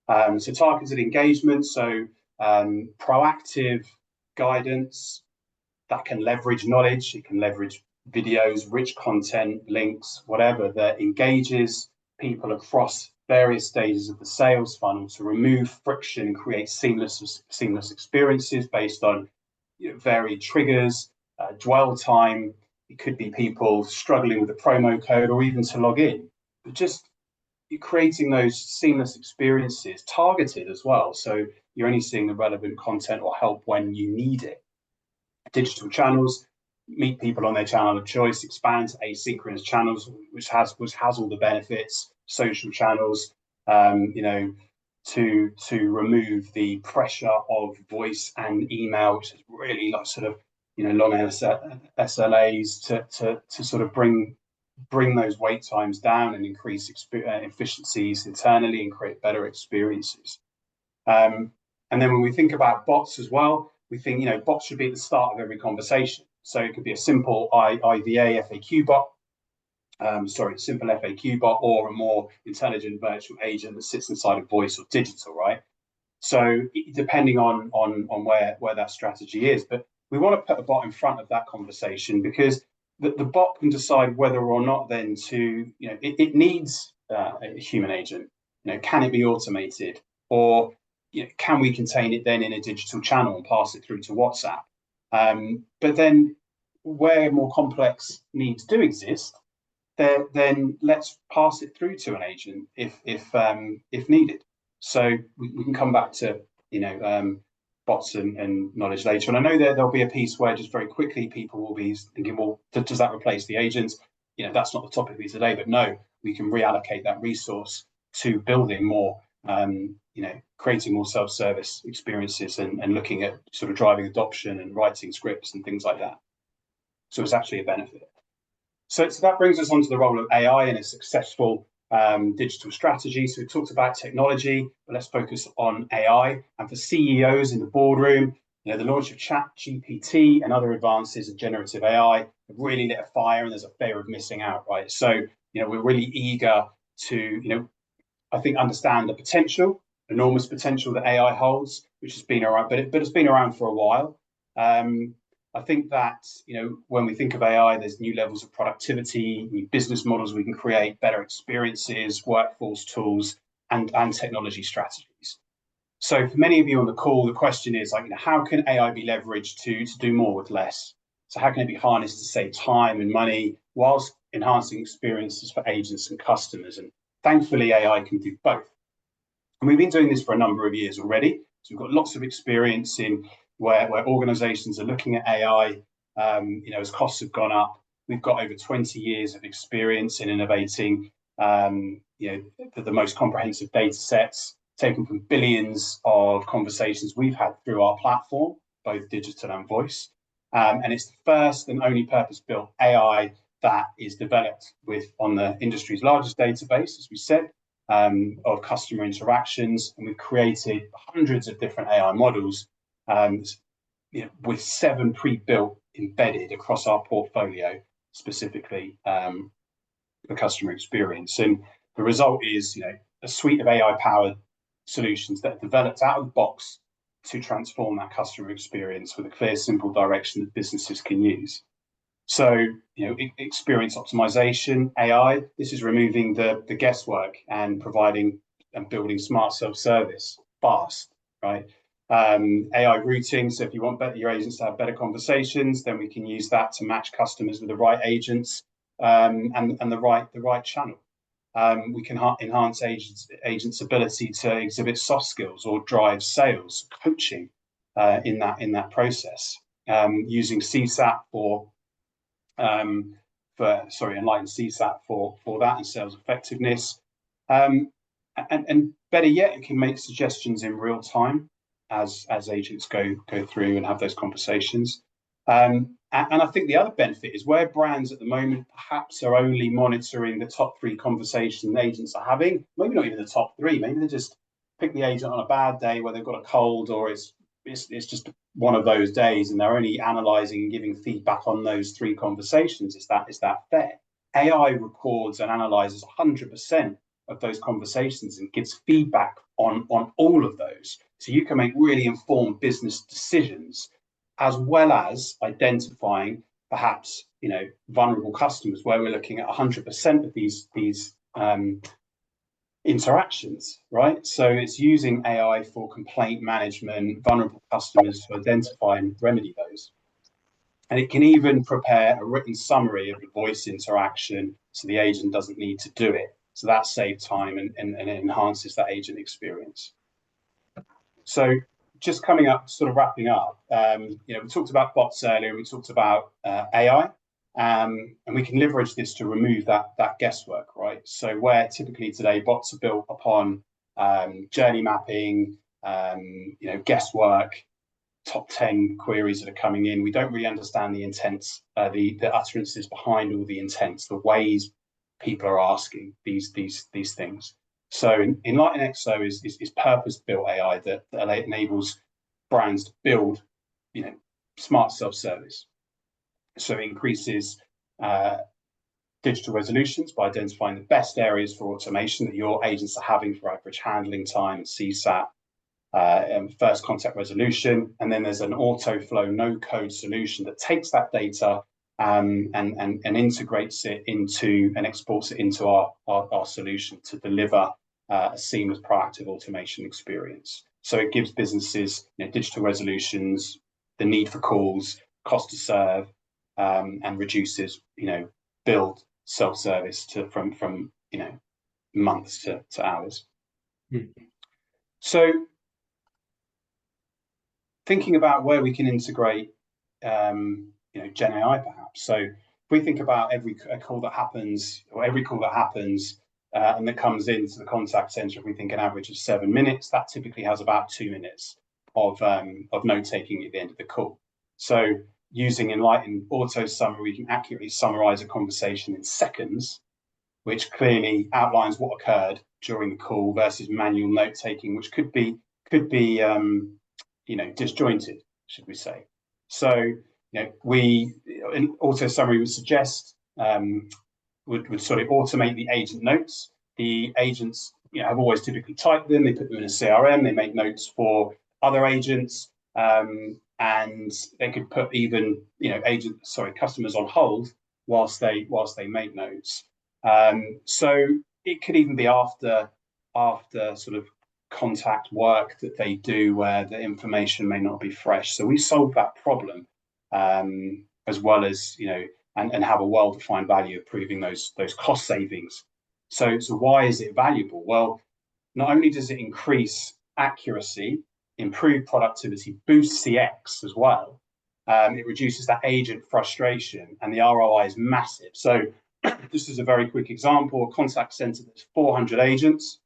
So targeted engagement, so proactive guidance that can leverage knowledge. It can leverage videos, rich content, links, whatever, that engages people across various stages of the sales funnel to remove friction and create seamless experiences based on varied triggers, dwell time. It could be people struggling with a promo code or even to log in, but just creating those seamless experiences, targeted as well. So you're only seeing the relevant content or help when you need it. Digital channels, meet people on their channel of choice, expand to asynchronous channels, which has all the benefits. Social channels, to remove the pressure of voice and email, which is really like sort of long SLAs to sort of bring those wait times down and increase efficiencies internally and create better experiences. And then when we think about bots as well, we think bots should be at the start of every conversation. So it could be a simple IVA FAQ bot, simple FAQ bot, or a more intelligent virtual agent that sits inside of voice or digital, right? So depending on where that strategy is, but we want to put a bot in front of that conversation because the bot can decide whether or not then to, it needs a human agent. Can it be automated, or can we contain it then in a digital channel and pass it through to WhatsApp? But then where more complex needs do exist, then let's pass it through to an agent if needed. So we can come back to bots and knowledge later. And I know that there'll be a piece where just very quickly people will be thinking, well, does that replace the agents? That's not the topic of today, but no, we can reallocate that resource to building more, creating more self-service experiences and looking at sort of driving adoption and writing scripts and things like that. So it's actually a benefit. So that brings us on to the role of AI in a successful digital strategy. So we talked about technology, but let's focus on AI. And for CEOs in the boardroom, the launch of ChatGPT and other advances in generative AI have really lit a fire, and there's a fear of missing out, right? So, we're really eager to, I think, understand the potential, enormous potential that AI holds, which has been around, but it's been around for a while. I think that, when we think of AI, there's new levels of productivity, new business models we can create, better experiences, workforce tools, and technology strategies. So for many of you on the call, the question is how can AI be leveraged to do more with less? So how can it be harnessed to save time and money whilst enhancing experiences for agents and customers? And thankfully, AI can do both. And we've been doing this for a number of years already. So we've got lots of experience in where organizations are looking at AI, as costs have gone up. We've got over 20 years of experience in innovating, the most comprehensive data sets taken from billions of conversations we've had through our platform, both digital and voice. And it's the first and only purpose-built AI that is developed on the industry's largest database, as we said, of customer interactions. And we've created hundreds of different AI models, with 7 pre-built embedded across our portfolio, specifically the customer experience. And the result is, a suite of AI-powered solutions that are developed out of the box to transform that customer experience with a clear, simple direction that businesses can use. So, experience optimization, AI, this is removing the guesswork and providing and building smart self-service fast, right? AI routing, so if you want your agents to have better conversations, then we can use that to match customers with the right agents and the right channel. We can enhance agents' ability to exhibit soft skills or drive sales, coaching in that process, using CSAT enlightened CSAT for that and sales effectiveness. And better yet, it can make suggestions in real time as agents go through and have those conversations. And I think the other benefit is where brands at the moment perhaps are only monitoring the top 3 conversations agents are having, maybe not even the top 3, maybe they just pick the agent on a bad day where they've got a cold, or it's just one of those days and they're only analysing and giving feedback on those 3 conversations. Is that fair? AI records and analyses 100% of those conversations and gives feedback on all of those. So you can make really informed business decisions, as well as identifying perhaps vulnerable customers, where we're looking at 100% of these interactions, right? So it's using AI for complaint management, vulnerable customers, to identify and remedy those. And it can even prepare a written summary of the voice interaction, so the agent doesn't need to do it. So that saves time and enhances that agent experience. So just coming up, sort of wrapping up, we talked about bots earlier, we talked about AI, and we can leverage this to remove that guesswork, right? So where typically today bots are built upon journey mapping, guesswork, top 10 queries that are coming in, we don't really understand the intents, the utterances behind all the intents, the ways people are asking these things. So Enlighten XO is purpose-built AI that enables brands to build, smart self-service. So it increases digital resolutions by identifying the best areas for automation that your agents are having for average handling time, CSAT, and first contact resolution. And then there's an auto-flow no-code solution that takes that data and integrates it into and exports it into our solution to deliver a seamless proactive automation experience. So it gives businesses digital resolutions, the need for calls, cost to serve, and reduces build self-service from months to hours. So thinking about where we can integrate Gen AI perhaps. So if we think about every call that happens and that comes into the contact center, if we think an average of 7 minutes, that typically has about 2 minutes of note taking at the end of the call. So using Enlighten Auto Summary, we can accurately summarize a conversation in seconds, which clearly outlines what occurred during the call versus manual note taking, which could be disjointed, should we say. So we in Auto Summary would suggest would sort of automate the agent notes. The agents have always typically typed them, they put them in a CRM, they make notes for other agents, and they could put even customers on hold whilst they make notes. So it could even be after sort of contact work that they do where the information may not be fresh. So we solve that problem, as well as and have a well-defined value of proving those cost savings. So why is it valuable? Well, not only does it increase accuracy, improve productivity, boost CX as well, it reduces that agent frustration, and the ROI is massive. So this is a very quick example: a contact center that's 400 agents,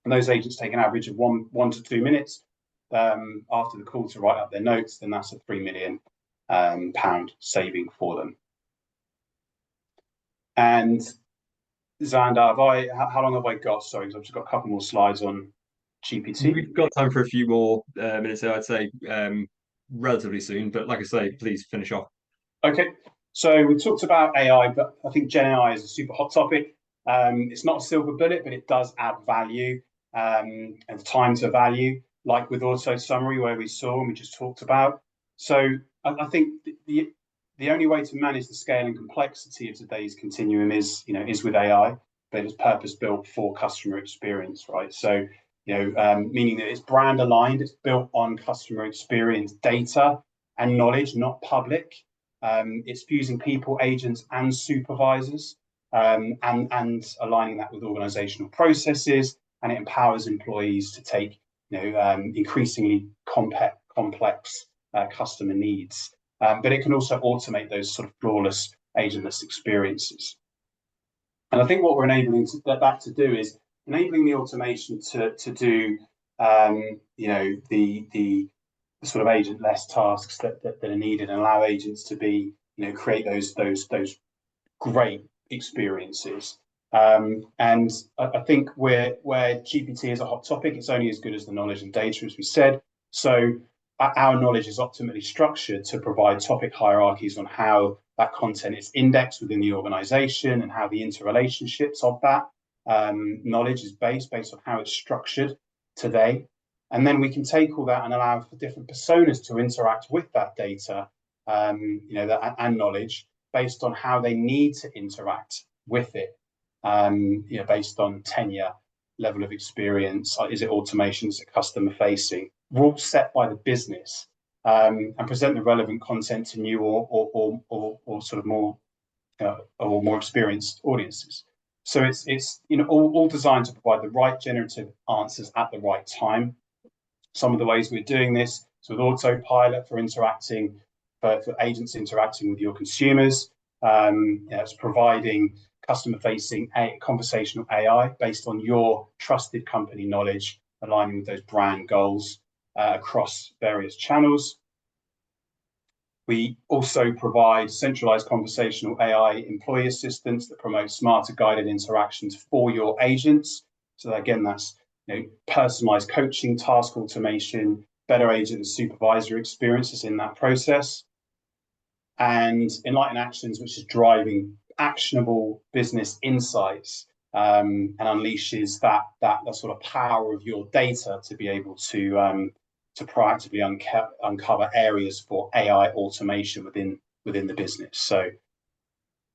and those agents take an average of 1 to 2 minutes after the call to write up their notes. Then that's a £3 million saving for them. And Xander, how long have I got? Sorry, because I've just got a couple more slides on GPT. We've got time for a few more minutes here, I'd say, relatively soon. But like I say, please finish off. Okay. So we talked about AI, but I think Gen AI is a super hot topic. It's not a silver bullet, but it does add value and time to value, like with Auto Summary, where we saw and we just talked about. So I think the only way to manage the scale and complexity of today's continuum is with AI, but it's purpose built for customer experience, right? So meaning that it's brand aligned, it's built on customer experience data and knowledge, not public. It's fusing people, agents, and supervisors, and aligning that with organizational processes, and it empowers employees to take increasingly complex customer needs. But it can also automate those sort of flawless agentless experiences. And I think what we're enabling that to do is enabling the automation to do the sort of agent-less tasks that are needed, and allow agents to be create those great experiences. And I think where GPT is a hot topic, it's only as good as the knowledge and data, as we said. So our knowledge is optimally structured to provide topic hierarchies on how that content is indexed within the organization, and how the interrelationships of that knowledge is based on how it's structured today. And then we can take all that and allow for different personas to interact with that data, and knowledge based on how they need to interact with it, based on tenure, level of experience. Is it automation? Is it customer facing? Rules set by the business, and present the relevant content to new or sort of more or more experienced audiences. So it's all designed to provide the right generative answers at the right time. Some of the ways we're doing this is with Autopilot for agents interacting with your consumers. It's providing customer-facing conversational AI based on your trusted company knowledge, aligning with those brand goals across various channels. We also provide centralized conversational AI employee assistants that promote smarter guided interactions for your agents. So again, that's personalized coaching, task automation, better agent and supervisor experiences in that process. And Enlighten Actions, which is driving actionable business insights, and unleashes that sort of power of your data to be able to proactively uncover areas for AI automation within the business. So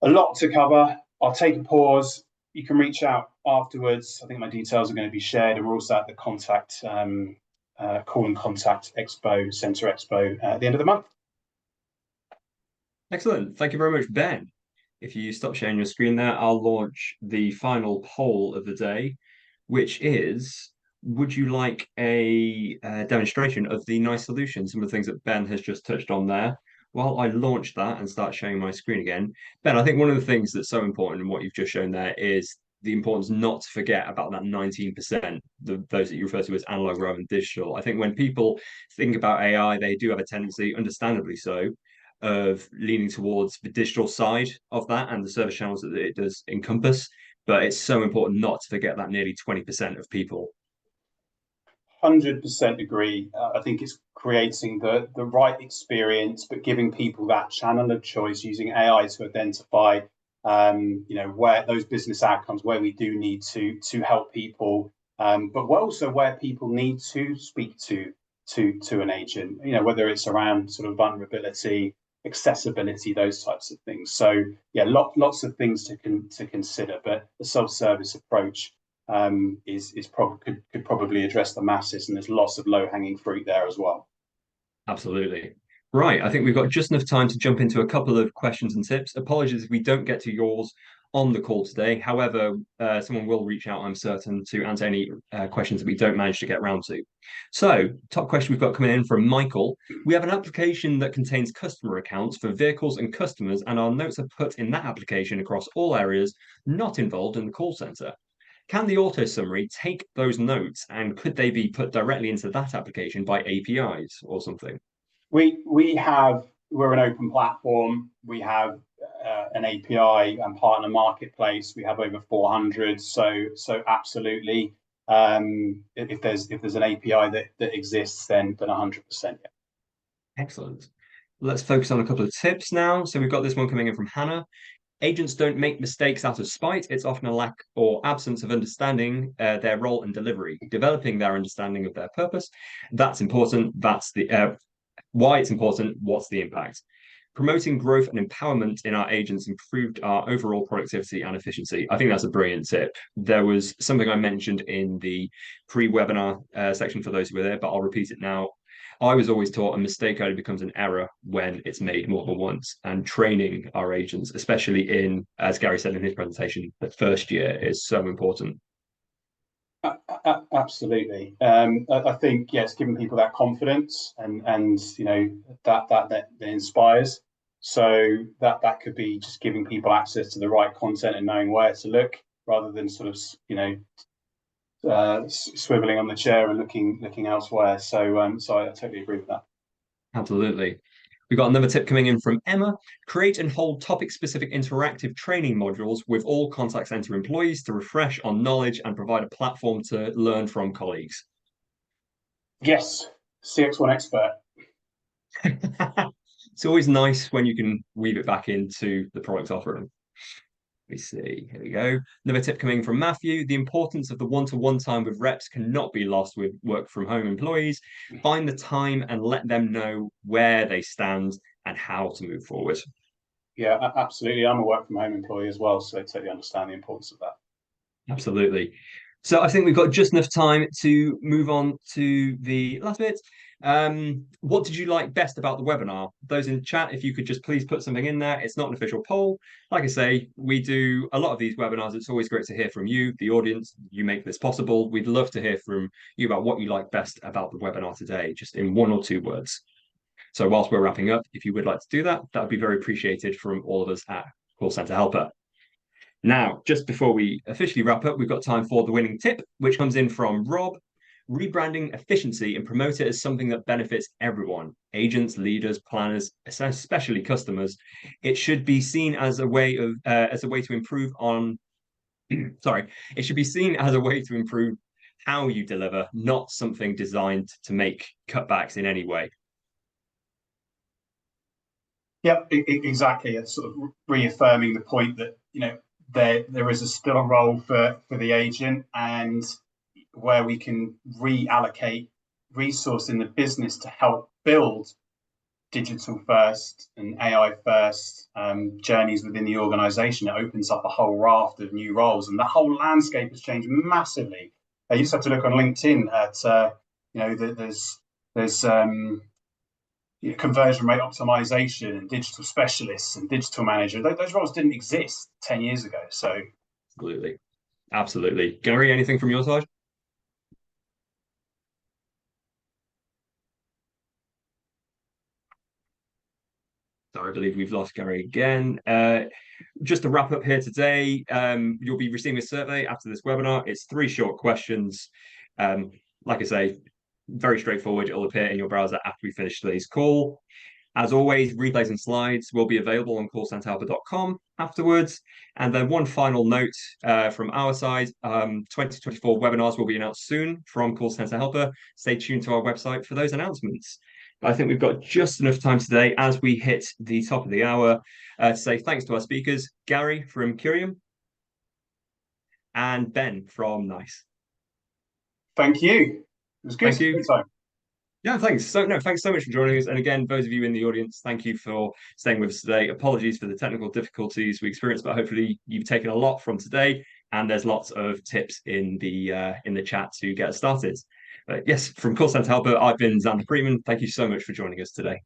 a lot to cover. I'll take a pause. You can reach out afterwards. I think my details are going to be shared, and we're also at the Call and Contact Expo, Centre Expo at the end of the month. Excellent. Thank you very much, Ben. If you stop sharing your screen there, I'll launch the final poll of the day, which is: would you like a demonstration of the NICE solution? Some of the things that Ben has just touched on there. While I launch that and start sharing my screen again, Ben, I think one of the things that's so important in what you've just shown there is the importance not to forget about that 19%, those that you refer to as analog rather than digital. I think when people think about AI, they do have a tendency, understandably so, of leaning towards the digital side of that and the service channels that it does encompass. But it's so important not to forget that nearly 20% of people. 100% agree. I think it's creating the right experience, but giving people that channel of choice, using AI to identify, where those business outcomes, where we do need to help people, but also where people need to speak to an agent. Whether it's around sort of vulnerability, accessibility, those types of things. So yeah, lots of things to consider, but the self-service approach could probably address the masses, and there's lots of low-hanging fruit there as well. Absolutely. Right, I think we've got just enough time to jump into a couple of questions and tips. Apologies if we don't get to yours on the call today. However, someone will reach out, I'm certain, to answer any questions that we don't manage to get around to. So, top question we've got coming in from Michael. We have an application that contains customer accounts for vehicles and customers, and our notes are put in that application across all areas not involved in the call center. Can the auto summary take those notes, and could they be put directly into that application by APIs or something? We're an open platform. We have an API and partner marketplace. We have over 400. So absolutely. If there's an API that exists, then 100%. Yeah. Excellent. Let's focus on a couple of tips now. So we've got this one coming in from Hannah. Agents don't make mistakes out of spite. It's often a lack or absence of understanding their role and delivery, developing their understanding of their purpose. That's important. That's the why it's important. What's the impact? Promoting growth and empowerment in our agents improved our overall productivity and efficiency. I think that's a brilliant tip. There was something I mentioned in the pre-webinar section for those who were there, but I'll repeat it now. I was always taught a mistake only becomes an error when it's made more than once. And training our agents, especially in, as Gary said in his presentation, the first year is so important. Absolutely. I think, yes, giving people that confidence and that inspires. So that could be just giving people access to the right content and knowing where to look, rather than sort of swiveling on the chair and looking elsewhere. So I totally agree with that. Absolutely. We've got another tip coming in from Emma. Create and hold topic-specific interactive training modules with all contact center employees to refresh on knowledge and provide a platform to learn from colleagues. Yes, CX1 expert. It's always nice when you can weave it back into the product offering. Let me see. Here we go. Another tip coming from Matthew. The importance of the one-to-one time with reps cannot be lost with work from home employees. Find the time and let them know where they stand and how to move forward. Yeah, absolutely. I'm a work from home employee as well, so I totally understand the importance of that. Absolutely. So I think we've got just enough time to move on to the last bit. What did you like best about the webinar? Those in the chat, if you could just please put something in there. It's not an official poll. Like I say, we do a lot of these webinars. It's always great to hear from you, the audience. You make this possible. We'd love to hear from you about what you like best about the webinar today, just in 1 or 2 words. So whilst we're wrapping up, if you would like to do that, that would be very appreciated from all of us at Call Center Helper. Now, just before we officially wrap up, we've got time for the winning tip, which comes in from Rob. Rebranding efficiency and promote it as something that benefits everyone, agents, leaders, planners, especially customers. It should be seen as a way to improve on, sorry, it should be seen as a way to improve how you deliver, not something designed to make cutbacks in any way. Yeah, exactly. It's sort of reaffirming the point that, there is still a role for the agent, and where we can reallocate resource in the business to help build digital first and AI first journeys within the organization. It opens up a whole raft of new roles, and the whole landscape has changed massively. You just have to look on LinkedIn at, there's conversion rate optimization and digital specialists and digital manager. Those roles didn't exist 10 years ago. So absolutely. Gary, anything from your side? Sorry, I believe we've lost Gary again. Just to wrap up here today, you'll be receiving a survey after this webinar. It's 3 short questions. Like I say, very straightforward. It'll appear in your browser after we finish today's call. As always, replays and slides will be available on callcenterhelper.com afterwards. And then one final note from our side, 2024 webinars will be announced soon from Call Center Helper. Stay tuned to our website for those announcements. I think we've got just enough time today as we hit the top of the hour to say thanks to our speakers, Gary from Curium and Ben from NICE. Thank you. It was good. Thank you. Good time. Yeah, thanks. Thanks so much for joining us. And again, those of you in the audience, thank you for staying with us today. Apologies for the technical difficulties we experienced, but hopefully you've taken a lot from today. And there's lots of tips in the chat to get us started. Yes, from Call Center Helper, I've been Xander Freeman. Thank you so much for joining us today.